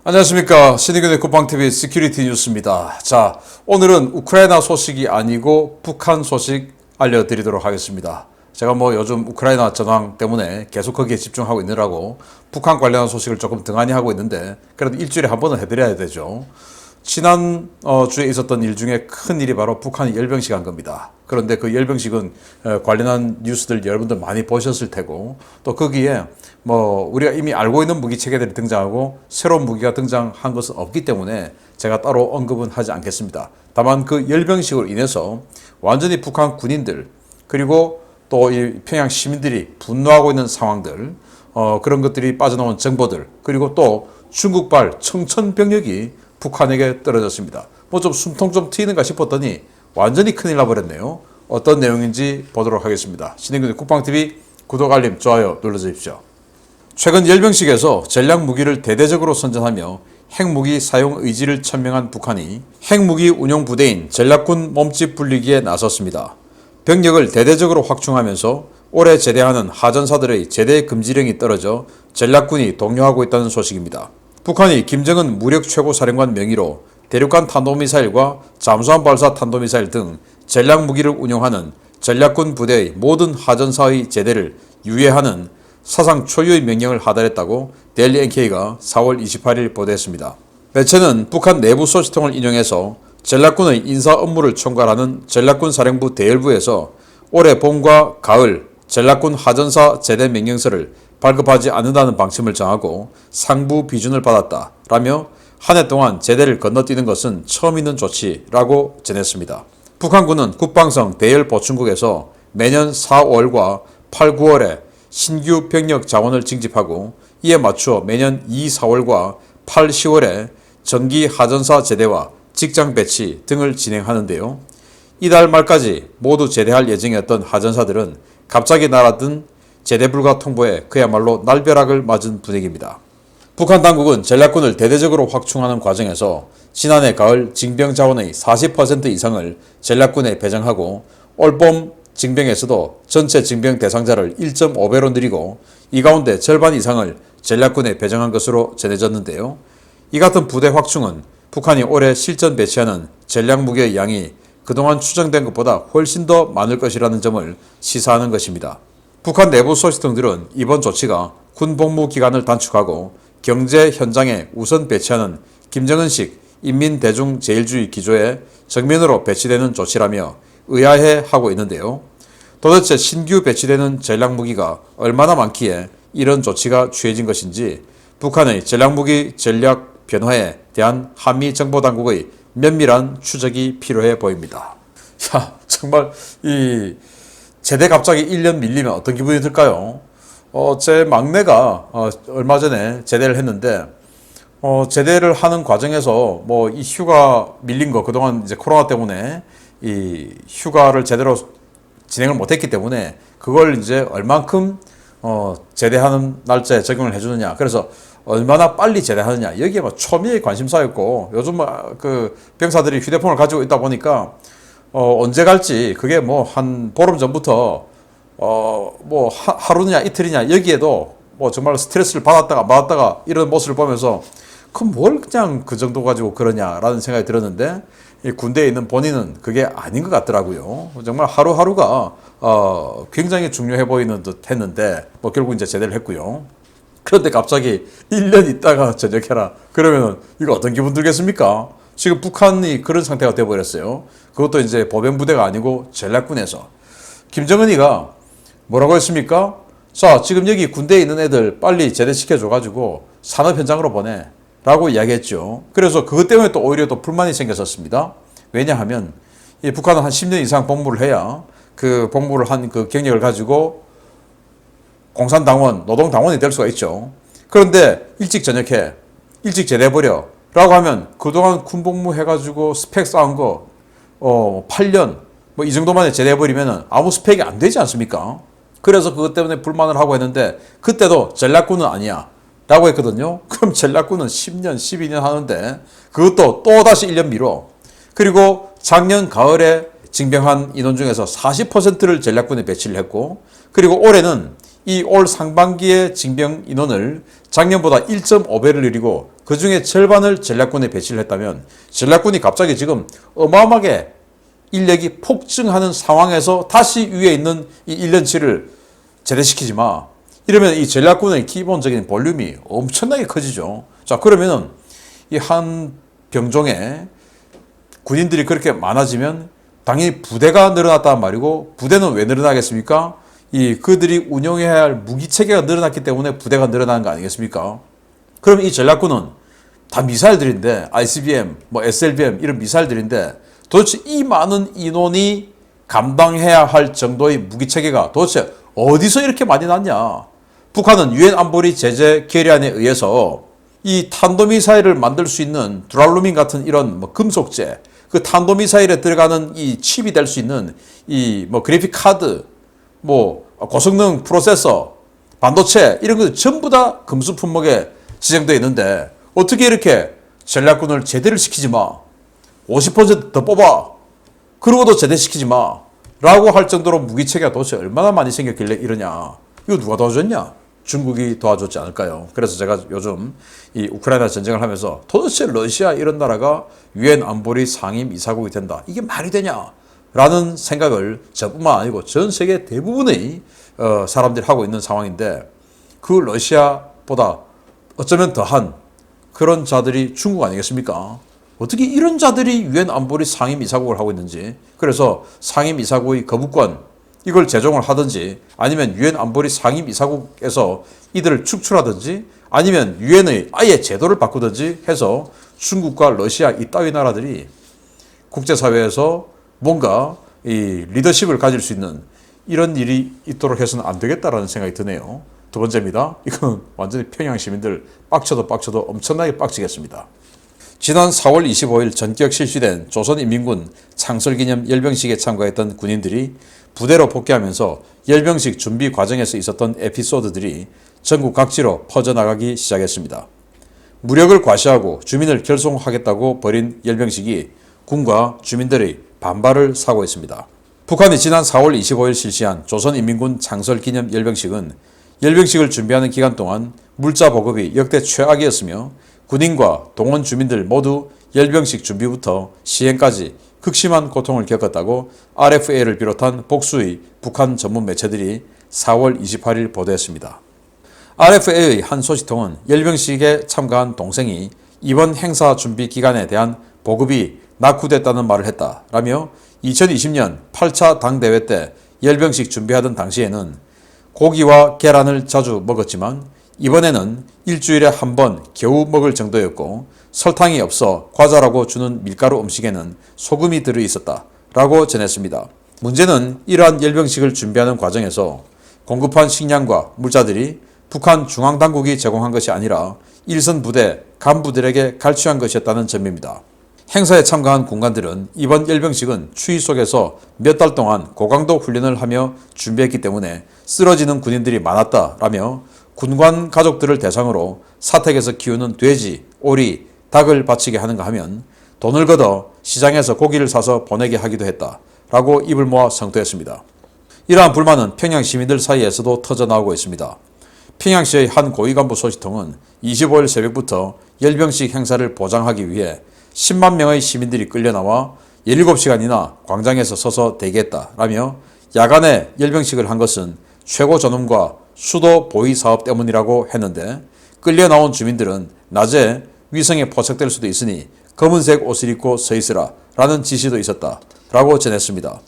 안녕하십니까. 신의균의 국방TV 시큐리티 뉴스입니다. 자, 오늘은 우크라이나 소식이 아니고 북한 소식 알려드리도록 하겠습니다. 제가 요즘 우크라이나 전황 때문에 계속 거기에 집중하고 있느라고 북한 관련한 소식을 조금 등한히 하고 있는데 그래도 일주일에 한 번은 해드려야 되죠. 지난 주에 있었던 일 중에 큰 일이 바로 북한이 열병식 한 겁니다. 그런데 그 열병식은 관련한 뉴스들 여러분들 많이 보셨을 테고 또 거기에 우리가 이미 알고 있는 무기 체계들이 등장하고 새로운 무기가 등장한 것은 없기 때문에 제가 따로 언급은 하지 않겠습니다. 다만 그 열병식으로 인해서 완전히 북한 군인들 그리고 또 이 평양 시민들이 분노하고 있는 상황들 그런 것들이 빠져나온 정보들 그리고 또 중국발 청천벽력이 북한에게 떨어졌습니다. 좀 숨통 좀 트이는가 싶었더니 완전히 큰일 나버렸네요. 어떤 내용인지 보도록 하겠습니다. 신의균의 국방TV 구독, 알림, 좋아요 눌러주십시오. 최근 열병식에서 전략 무기를 대대적으로 선전하며 핵무기 사용 의지를 천명한 북한이 핵무기 운용 부대인 전략군 몸집 불리기에 나섰습니다. 병력을 대대적으로 확충하면서 올해 제대하는 하전사들의 제대 금지령이 떨어져 전략군이 동요하고 있다는 소식입니다. 북한이 김정은 무력 최고사령관 명의로 대륙간 탄도미사일과 잠수함 발사 탄도미사일 등 전략 무기를 운용하는 전략군 부대의 모든 하전사의 제대를 유예하는 사상 초유의 명령을 하달했다고 데일리 NK가 4월 28일 보도했습니다. 매체는 북한 내부 소식통을 인용해서 전략군의 인사 업무를 총괄하는 전략군 사령부 대열부에서 올해 봄과 가을 전략군 하전사 제대 명령서를 발급하지 않는다는 방침을 정하고 상부 비준을 받았다라며 한 해 동안 제대를 건너뛰는 것은 처음 있는 조치라고 전했습니다. 북한군은 국방성 대열 보충국에서 매년 4, 5월과 8, 9월에 신규 병력 자원을 징집하고 이에 맞추어 매년 2, 4월과 8, 10월에 정기 하전사 제대와 직장 배치 등을 진행하는데요. 이달 말까지 모두 제대할 예정이었던 하전사들은 갑자기 날아든 제대 불가 통보에 그야말로 날벼락을 맞은 분위기입니다. 북한 당국은 전략군을 대대적으로 확충하는 과정에서 지난해 가을 징병 자원의 40% 이상을 전략군에 배정하고 올봄 징병에서도 전체 징병 대상자를 1.5배로 늘리고 이 가운데 절반 이상을 전략군에 배정한 것으로 전해졌는데요. 이 같은 부대 확충은 북한이 올해 실전 배치하는 전략 무기의 양이 그동안 추정된 것보다 훨씬 더 많을 것이라는 점을 시사하는 것입니다. 북한 내부 소식통들은 이번 조치가 군 복무 기간을 단축하고 경제 현장에 우선 배치하는 김정은식 인민대중제일주의 기조에 정면으로 배치되는 조치라며 의아해하고 있는데요. 도대체 신규 배치되는 전략무기가 얼마나 많기에 이런 조치가 취해진 것인지 북한의 전략무기 전략 변화에 대한 한미정보당국의 면밀한 추적이 필요해 보입니다. 야, 정말 이 제대 갑자기 1년 밀리면 어떤 기분이 들까요? 제 막내가 얼마 전에 제대를 했는데 제대를 하는 과정에서 이 휴가 밀린 거 그동안 이제 코로나 때문에 이 휴가를 제대로 진행을 못했기 때문에 그걸 이제 얼만큼 제대하는 날짜에 적용을 해주느냐. 그래서 얼마나 빨리 제대하느냐. 여기에 초미의 관심사였고 요즘 그 병사들이 휴대폰을 가지고 있다 보니까 언제 갈지 그게 한 보름 전부터 하루냐 이틀이냐 여기에도 정말 스트레스를 받았다가 맞았다가 이런 모습을 보면서 뭘 그냥 그 정도 가지고 그러냐라는 생각이 들었는데 이 군대에 있는 본인은 그게 아닌 것 같더라고요. 정말 하루하루가 굉장히 중요해 보이는 듯 했는데 결국 이제 제대를 했고요. 그런데 갑자기 1년 있다가 전역해라. 그러면 이거 어떤 기분 들겠습니까? 지금 북한이 그런 상태가 되어버렸어요. 그것도 이제 보병부대가 아니고 전략군에서. 김정은이가 뭐라고 했습니까? 자, 지금 여기 군대에 있는 애들 빨리 제대시켜줘가지고 산업 현장으로 보내. 라고 이야기했죠. 그래서 그것 때문에 또 오히려 또 불만이 생겼었습니다. 왜냐하면 이 북한은 한 10년 이상 복무를 해야 그 복무를 한 그 경력을 가지고 공산당원, 노동당원이 될 수가 있죠. 그런데 일찍 전역해, 일찍 제대해버려 라고 하면 그동안 군복무 해가지고 스펙 쌓은 거 8년 이 정도만에 제대해버리면 아무 스펙이 안 되지 않습니까? 그래서 그것 때문에 불만을 하고 했는데 그때도 전략군은 아니야 라고 했거든요. 그럼 전략군은 10년, 12년 하는데 그것도 또다시 1년 미뤄. 그리고 작년 가을에 징병한 인원 중에서 40%를 전략군에 배치를 했고 그리고 올해는 이 올 상반기의 징병 인원을 작년보다 1.5배를 늘리고 그 중에 절반을 전략군에 배치를 했다면 전략군이 갑자기 지금 어마어마하게 인력이 폭증하는 상황에서 다시 위에 있는 이 1년치를 제대시키지 마. 이러면 이 전략군의 기본적인 볼륨이 엄청나게 커지죠. 자, 그러면은 이 한 병종에 군인들이 그렇게 많아지면 당연히 부대가 늘어났단 말이고, 부대는 왜 늘어나겠습니까? 이 그들이 운영해야 할 무기 체계가 늘어났기 때문에 부대가 늘어나는 거 아니겠습니까? 그럼 이 전략군은 다 미사일들인데, ICBM, 뭐 SLBM 이런 미사일들인데 도대체 이 많은 인원이 감당해야 할 정도의 무기 체계가 도대체 어디서 이렇게 많이 났냐? 북한은 유엔 안보리 제재 결의안에 의해서 이 탄도미사일을 만들 수 있는 두랄루민 같은 이런 뭐 금속재, 그 탄도미사일에 들어가는 이 칩이 될 수 있는 이 뭐 그래픽 카드, 뭐 고성능 프로세서, 반도체 이런 것 전부 다 금수 품목에 지정되어 있는데 어떻게 이렇게 전략군을 제대를 시키지 마. 50%더 뽑아. 그러고도 제대시키지 마. 라고 할 정도로 무기체계가 도대체 얼마나 많이 생겼길래 이러냐. 이거 누가 도와줬냐? 중국이 도와줬지 않을까요? 그래서 제가 요즘 이 우크라이나 전쟁을 하면서 도대체 러시아 이런 나라가 유엔 안보리 상임 이사국이 된다. 이게 말이 되냐? 라는 생각을 저뿐만 아니고 전 세계 대부분의 사람들이 하고 있는 상황인데, 그 러시아보다 어쩌면 더한 그런 자들이 중국 아니겠습니까? 어떻게 이런 자들이 유엔 안보리 상임 이사국을 하고 있는지, 그래서 상임 이사국의 거부권 이걸 제정을 하든지, 아니면 유엔 안보리 상임 이사국에서 이들을 축출하든지, 아니면 유엔의 아예 제도를 바꾸든지 해서 중국과 러시아 이 따위 나라들이 국제사회에서 뭔가 이 리더십을 가질 수 있는 이런 일이 있도록 해서는 안 되겠다라는 생각이 드네요. 두 번째입니다. 이건 완전히 평양 시민들 빡쳐도 엄청나게 빡치겠습니다. 지난 4월 25일 전격 실시된 조선인민군 창설기념 열병식에 참가했던 군인들이 부대로 복귀하면서 열병식 준비 과정에서 있었던 에피소드들이 전국 각지로 퍼져나가기 시작했습니다. 무력을 과시하고 주민을 결속하겠다고 벌인 열병식이 군과 주민들의 반발을 사고 있습니다. 북한이 지난 4월 25일 실시한 조선인민군 창설기념 열병식은 열병식을 준비하는 기간 동안 물자 보급이 역대 최악이었으며, 군인과 동원 주민들 모두 열병식 준비부터 시행까지 극심한 고통을 겪었다고 RFA를 비롯한 복수의 북한 전문 매체들이 4월 28일 보도했습니다. RFA의 한 소식통은 열병식에 참가한 동생이 이번 행사 준비 기간에 대한 보급이 낙후됐다는 말을 했다라며, 2020년 8차 당대회 때 열병식 준비하던 당시에는 고기와 계란을 자주 먹었지만 이번에는 일주일에 한 번 겨우 먹을 정도였고, 설탕이 없어 과자라고 주는 밀가루 음식에는 소금이 들어있었다 라고 전했습니다. 문제는 이러한 열병식을 준비하는 과정에서 공급한 식량과 물자들이 북한 중앙당국이 제공한 것이 아니라 일선 부대 간부들에게 갈취한 것이었다는 점입니다. 행사에 참가한 군관들은 이번 열병식은 추위 속에서 몇 달 동안 고강도 훈련을 하며 준비했기 때문에 쓰러지는 군인들이 많았다라며, 군관 가족들을 대상으로 사택에서 키우는 돼지, 오리, 닭을 바치게 하는가 하면 돈을 걷어 시장에서 고기를 사서 보내게 하기도 했다라고 입을 모아 성토했습니다. 이러한 불만은 평양 시민들 사이에서도 터져나오고 있습니다. 평양시의 한 고위간부 소식통은 25일 새벽부터 열병식 행사를 보장하기 위해 10만 명의 시민들이 끌려나와 17시간이나 광장에서 서서 대기했다라며, 야간에 열병식을 한 것은 최고 존엄과 수도 보위 사업 때문이라고 했는데, 끌려 나온 주민들은 낮에 위성에 포착될 수도 있으니 검은색 옷을 입고 서 있으라 라는 지시도 있었다라고 전했습니다.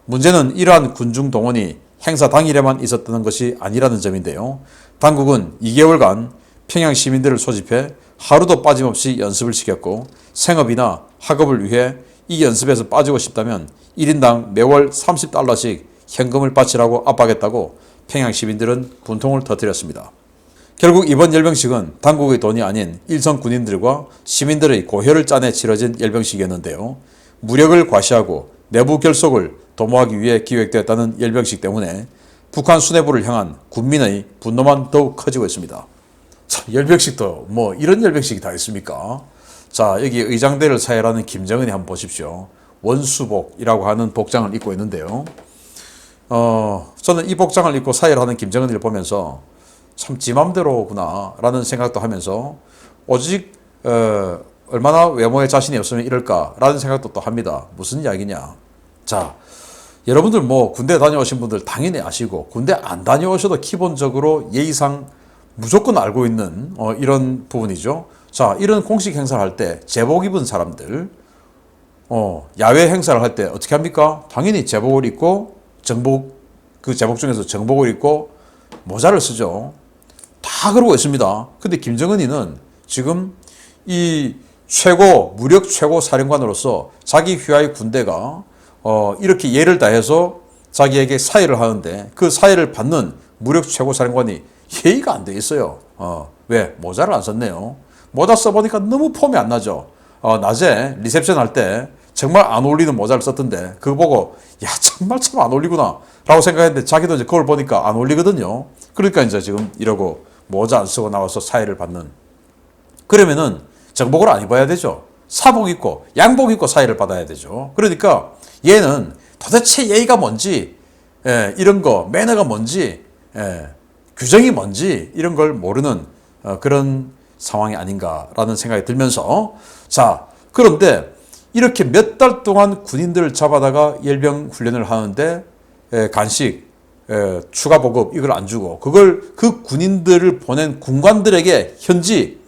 문제는 이러한 군중 동원이 행사 당일에만 있었다는 것이 아니라는 점인데요. 당국은 2개월간 평양 시민들을 소집해 하루도 빠짐없이 연습을 시켰고, 생업이나 학업을 위해 이 연습에서 빠지고 싶다면 1인당 매월 $30씩 현금을 바치라고 압박했다고 평양 시민들은 분통을 터뜨렸습니다. 결국 이번 열병식은 당국의 돈이 아닌 일선 군인들과 시민들의 고혈을 짜내 치러진 열병식이었는데요. 무력을 과시하고 내부 결속을 도모하기 위해 기획되었다는 열병식 때문에 북한 수뇌부를 향한 군민의 분노만 더욱 커지고 있습니다. 참, 열병식도 뭐 이런 열병식이 다 있습니까? 자, 여기 의장대를 사열하는 김정은이 한번 보십시오. 원수복이라고 하는 복장을 입고 있는데요. 저는 이 복장을 입고 사열하는 김정은을 보면서 참 지 맘대로구나 라는 생각도 하면서, 오직 얼마나 외모에 자신이 없으면 이럴까라는 생각도 또 합니다. 무슨 이야기냐. 자, 여러분들 뭐 군대 다녀오신 분들 당연히 아시고 군대 안 다녀오셔도 기본적으로 예의상 무조건 알고 있는 이런 부분이죠. 자, 이런 공식 행사를 할 때 제복 입은 사람들 야외 행사를 할 때 어떻게 합니까? 당연히 제복을 입고 그 제복 중에서 정복을 입고 모자를 쓰죠. 다 그러고 있습니다. 근데 김정은이는 지금 이 무력 최고 사령관으로서 자기 휘하의 군대가 이렇게 예를 다해서 자기에게 사의를 하는데 그 사의를 받는 무력 최고 사령관이 예의가 안 돼 있어요. 왜? 모자를 안 썼네요. 모자 써보니까 너무 폼이 안 나죠. 낮에 리셉션 할 때 정말 안 어울리는 모자를 썼던데 그거 보고 야 정말 참 안 어울리구나 라고 생각했는데 자기도 이제 그걸 보니까 안 어울리거든요. 그러니까 이제 지금 이러고 모자 안 쓰고 나와서 사의를 받는. 그러면은 정복을 안 입어야 되죠. 사복 입고 양복 입고 사의를 받아야 되죠. 그러니까 얘는 도대체 예의가 뭔지 이런 거 매너가 뭔지 규정이 뭔지 이런 걸 모르는 그런 상황이 아닌가라는 생각이 들면서 자 그런데 이렇게 몇 달 동안 군인들을 잡아다가 열병 훈련을 하는데 간식 추가 보급 이걸 안 주고 그걸 그 군인들을 보낸 군관들에게 현지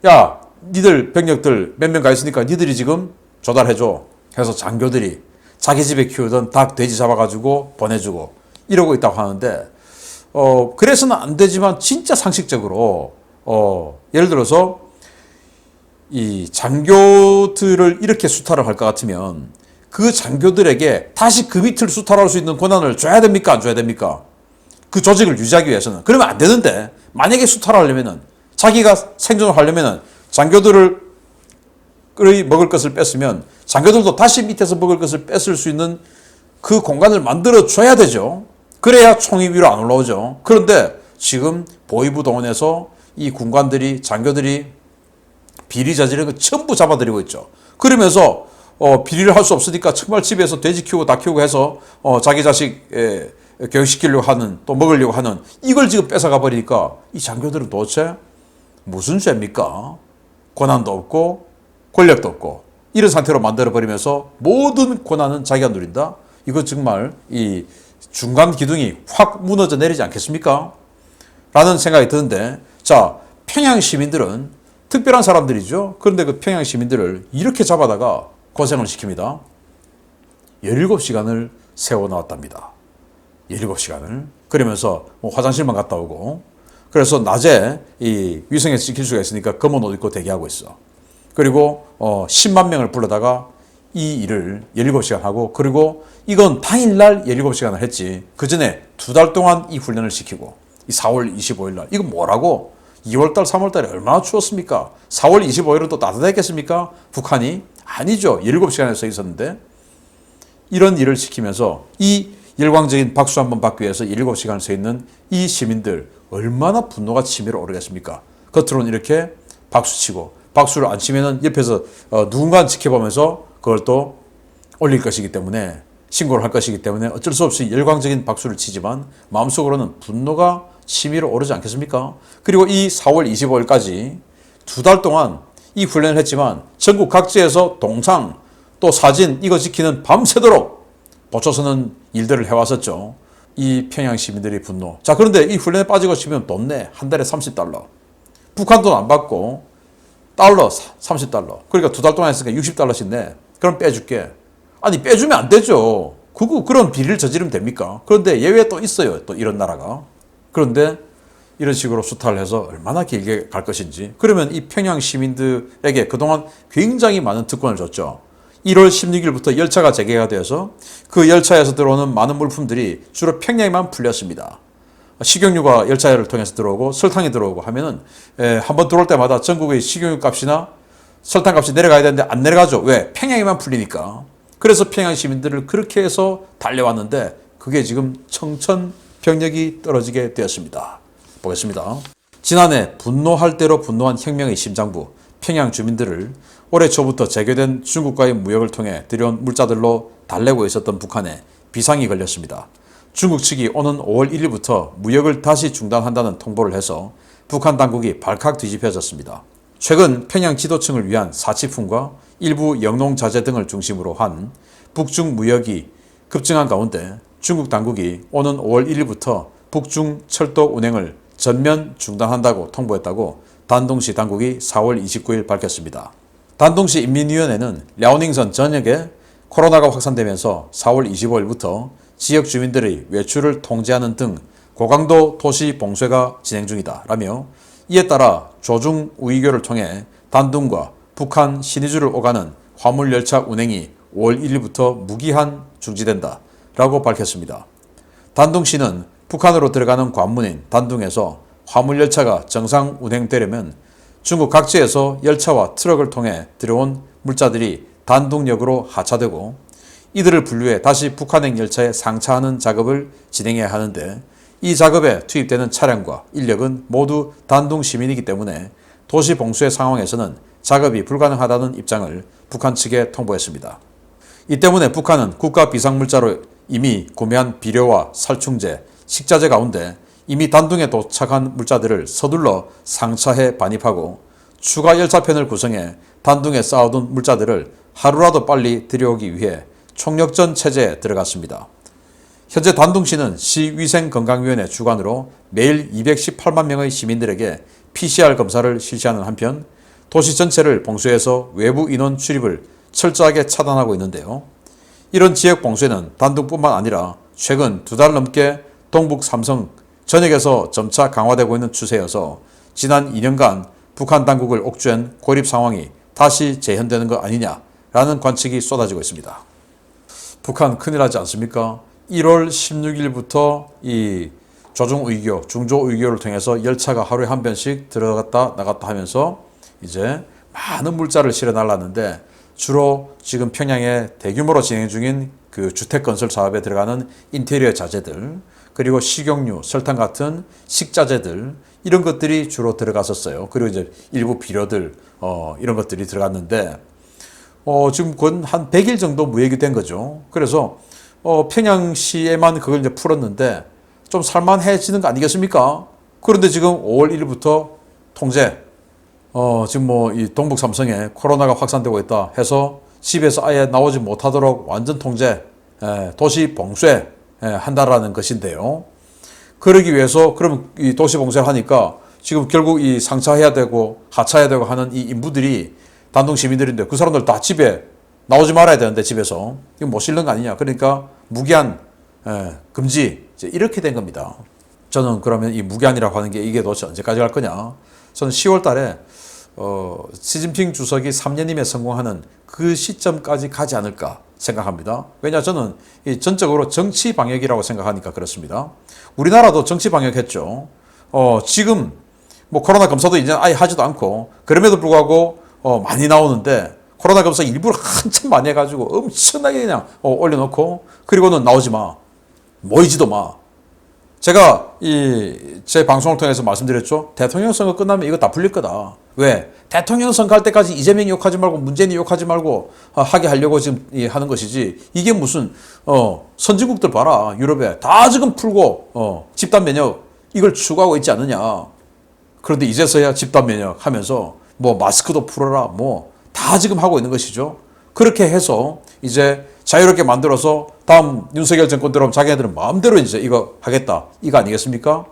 야 니들 병력들 몇 명 가 있으니까 니들이 지금 조달해줘 해서 장교들이 자기 집에 키우던 닭 돼지 잡아가지고 보내주고 이러고 있다고 하는데 그래서는 안 되지만 진짜 상식적으로 예를 들어서 이 장교들을 이렇게 수탈을 할 것 같으면 그 장교들에게 다시 그 밑을 수탈할 수 있는 권한을 줘야 됩니까? 안 줘야 됩니까? 그 조직을 유지하기 위해서는. 그러면 안 되는데 만약에 수탈하려면은 자기가 생존을 하려면은 장교들을 먹을 것을 뺐으면 장교들도 다시 밑에서 먹을 것을 뺏을 수 있는 그 공간을 만들어 줘야 되죠. 그래야 총이 위로 안 올라오죠. 그런데 지금 보위부동원에서 이 군관들이 장교들이 비리 저지른 거 전부 잡아들이고 있죠. 그러면서 비리를 할 수 없으니까 정말 집에서 돼지 키우고 닭 키우고 해서 자기 자식 교육시키려고 하는 또 먹으려고 하는 이걸 지금 뺏어가 버리니까 이 장교들은 도대체 무슨 죄입니까? 권한도 없고 권력도 없고 이런 상태로 만들어버리면서 모든 권한은 자기가 누린다? 이거 정말 이 중간 기둥이 확 무너져 내리지 않겠습니까? 라는 생각이 드는데 자 평양 시민들은 특별한 사람들이죠. 그런데 그 평양 시민들을 이렇게 잡아다가 고생을 시킵니다. 17시간을 세워놓았답니다. 17시간을. 그러면서 뭐 화장실만 갔다 오고 그래서 낮에 이 위성에서 찍힐 수가 있으니까 검은 옷 입고 대기하고 있어. 그리고 10만 명을 불러다가 이 일을 17시간 하고 그리고 이건 당일날 17시간을 했지. 그 전에 2달 동안 이 훈련을 시키고 이 4월 25일 날 이건 뭐라고? 2월달 3월달에 얼마나 추웠습니까? 4월 25일은 또 따뜻했겠습니까? 북한이? 아니죠. 17시간에 서 있었는데 이런 일을 시키면서 이 열광적인 박수 한번 받기 위해서 17시간을 서 있는 이 시민들 얼마나 분노가 치밀어 오르겠습니까? 겉으로는 이렇게 박수치고 박수를 안 치면은 옆에서 누군가 지켜보면서 그걸 또 올릴 것이기 때문에 신고를 할 것이기 때문에 어쩔 수 없이 열광적인 박수를 치지만 마음속으로는 분노가 치밀어 오르지 않겠습니까? 그리고 이 4월 25일까지 2달 동안 이 훈련을 했지만 전국 각지에서 동상 또 사진 이거 지키는 밤새도록 보초서는 일들을 해왔었죠. 이 평양 시민들의 분노. 자 그런데 이 훈련에 빠지고 싶으면 돈 내. 한 달에 $30. 북한 돈 안 받고 달러 $30. 그러니까 2달 동안 했으니까 $60씩 내. 그럼 빼줄게. 아니 빼주면 안 되죠. 그런 비리를 저지르면 됩니까? 그런데 예외 또 있어요. 또 이런 나라가. 그런데 이런 식으로 수탈을 해서 얼마나 길게 갈 것인지. 그러면 이 평양 시민들에게 그동안 굉장히 많은 특권을 줬죠. 1월 16일부터 열차가 재개가 되어서 그 열차에서 들어오는 많은 물품들이 주로 평양에만 풀렸습니다. 식용유가 열차를 통해서 들어오고 설탕이 들어오고 하면은 한번 들어올 때마다 전국의 식용유 값이나 설탕 값이 내려가야 되는데 안 내려가죠. 왜? 평양에만 풀리니까. 그래서 평양 시민들을 그렇게 해서 달려왔는데 그게 지금 청천벽력이 떨어지게 되었습니다. 보겠습니다. 지난해 분노할 대로 분노한 혁명의 심장부 평양 주민들을 올해 초부터 재개된 중국과의 무역을 통해 들여온 물자들로 달래고 있었던 북한에 비상이 걸렸습니다. 중국 측이 오는 5월 1일부터 무역을 다시 중단한다는 통보를 해서 북한 당국이 발칵 뒤집혀졌습니다. 최근 평양 지도층을 위한 사치품과 일부 영농자재 등을 중심으로 한 북중 무역이 급증한 가운데 중국 당국이 오는 5월 1일부터 북중 철도 운행을 전면 중단한다고 통보했다고 단둥시 당국이 4월 29일 밝혔습니다. 단둥시 인민위원회는 랴오닝선 전역에 코로나가 확산되면서 4월 25일부터 지역 주민들의 외출을 통제하는 등 고강도 도시 봉쇄가 진행 중이다 라며 이에 따라 조중 우이교를 통해 단둥과 북한 신의주를 오가는 화물열차 운행이 5월 1일부터 무기한 중지된다 라고 밝혔습니다. 단둥시는 북한으로 들어가는 관문인 단둥에서 화물열차가 정상 운행되려면 중국 각지에서 열차와 트럭을 통해 들어온 물자들이 단둥역으로 하차되고 이들을 분류해 다시 북한행 열차에 상차하는 작업을 진행해야 하는데 이 작업에 투입되는 차량과 인력은 모두 단둥 시민이기 때문에 도시 봉쇄 상황에서는 작업이 불가능하다는 입장을 북한 측에 통보했습니다. 이 때문에 북한은 국가 비상물자로 이미 구매한 비료와 살충제, 식자재 가운데 이미 단둥에 도착한 물자들을 서둘러 상차해 반입하고 추가 열차편을 구성해 단둥에 쌓아둔 물자들을 하루라도 빨리 들여오기 위해 총력전 체제에 들어갔습니다. 현재 단둥시는 시위생건강위원회 주관으로 매일 218만 명의 시민들에게 PCR 검사를 실시하는 한편 도시 전체를 봉쇄해서 외부 인원 출입을 철저하게 차단하고 있는데요. 이런 지역 봉쇄는 단둥뿐만 아니라 최근 2달 넘게 동북 삼성 전역에서 점차 강화되고 있는 추세여서 지난 2년간 북한 당국을 옥죄한 고립 상황이 다시 재현되는 것 아니냐라는 관측이 쏟아지고 있습니다. 북한 큰일 나지 않습니까? 1월 16일부터 이 조중의교, 중조의교를 통해서 열차가 하루에 한 번씩 들어갔다 나갔다 하면서 이제 많은 물자를 실어 날랐는데 주로 지금 평양에 대규모로 진행 중인 그 주택 건설 사업에 들어가는 인테리어 자재들 그리고 식용유, 설탕 같은 식자재들 이런 것들이 주로 들어갔었어요. 그리고 이제 일부 비료들 이런 것들이 들어갔는데 지금 건 한 100일 정도 무역이 된 거죠. 그래서 평양시에만 그걸 이제 풀었는데 좀 살만해지는 거 아니겠습니까? 그런데 지금 5월 1일부터 통제 지금 뭐 이 동북 삼성에 코로나가 확산되고 있다 해서 집에서 아예 나오지 못하도록 완전 통제, 도시 봉쇄 한다라는 것인데요. 그러기 위해서 그럼 이 도시 봉쇄를 하니까 지금 결국 이 상차해야 되고 하차해야 되고 하는 이 인부들이 단둥 시민들인데 그 사람들 다 집에 나오지 말아야 되는데 집에서 이거 못 실는 거 아니냐. 그러니까 무기한 금지 이렇게 된 겁니다. 저는 그러면 이 무기한이라고 하는 게 이게 도대체 언제까지 갈 거냐. 저는 10월 달에 시진핑 주석이 3년임에 성공하는 그 시점까지 가지 않을까 생각합니다. 왜냐 저는 이 전적으로 정치 방역이라고 생각하니까 그렇습니다. 우리나라도 정치 방역했죠. 지금 뭐 코로나 검사도 이제 아예 하지도 않고 그럼에도 불구하고 많이 나오는데 코로나 검사 일부러 한참 많이 해가지고 엄청나게 그냥 올려놓고 그리고는 나오지 마. 모이지도 마. 제가 제 방송을 통해서 말씀드렸죠. 대통령 선거 끝나면 이거 다 풀릴 거다. 왜? 대통령 선거 할 때까지 이재명이 욕하지 말고 문재인이 욕하지 말고 하게 하려고 지금 하는 것이지. 이게 무슨 선진국들 봐라. 유럽에 다 지금 풀고 집단 면역 이걸 추구하고 있지 않느냐. 그런데 이제서야 집단 면역 하면서 뭐 마스크도 풀어라 뭐 다 지금 하고 있는 것이죠. 그렇게 해서 이제 자유롭게 만들어서 다음 윤석열 정권 들어오면 자기네들은 마음대로 이제 이거 하겠다. 이거 아니겠습니까?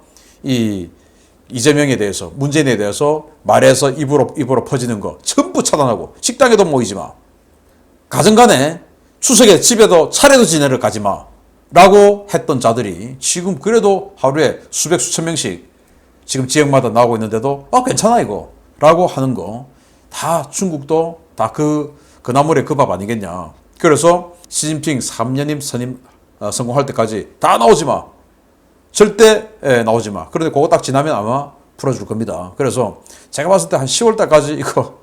이재명에 대해서, 문재인에 대해서 말해서 입으로 퍼지는 거 전부 차단하고 식당에도 모이지 마. 가정간에 추석에 집에도 차례도 지내러 가지 마. 라고 했던 자들이 지금 그래도 하루에 수백 수천 명씩 지금 지역마다 나오고 있는데도 괜찮아 이거. 라고 하는 거 다 중국도 다 그 나물의 그 밥 아니겠냐. 그래서 시진핑 3년임 성공할 때까지 다 나오지 마. 절대 나오지 마. 그런데 그거 딱 지나면 아마 풀어줄 겁니다. 그래서 제가 봤을 때 한 10월 달까지 이거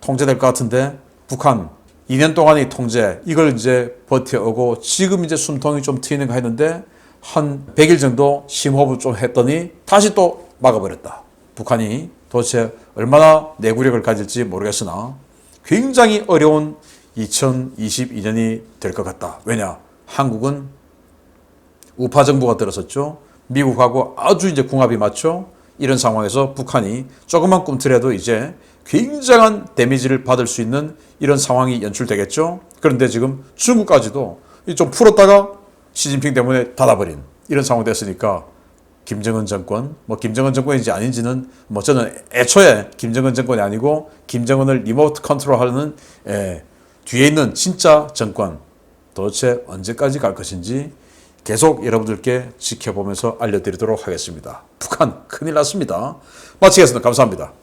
통제될 것 같은데 북한 2년 동안의 통제 이걸 이제 버텨오고 지금 이제 숨통이 좀 트이는가 했는데 한 100일 정도 심호흡을 좀 했더니 다시 또 막아버렸다. 북한이 도대체 얼마나 내구력을 가질지 모르겠으나 굉장히 어려운 2022년이 될 것 같다. 왜냐? 한국은 우파 정부가 들어섰죠. 미국하고 아주 이제 궁합이 맞죠. 이런 상황에서 북한이 조금만 꿈틀해도 이제 굉장한 데미지를 받을 수 있는 이런 상황이 연출되겠죠. 그런데 지금 중국까지도 좀 풀었다가 시진핑 때문에 닫아버린 이런 상황 됐으니까 김정은 정권, 뭐 김정은 정권인지 아닌지는 뭐 저는 애초에 김정은 정권이 아니고 김정은을 리모트 컨트롤하는 뒤에 있는 진짜 정권 도대체 언제까지 갈 것인지 계속 여러분들께 지켜보면서 알려드리도록 하겠습니다. 북한 큰일 났습니다. 마치겠습니다. 감사합니다.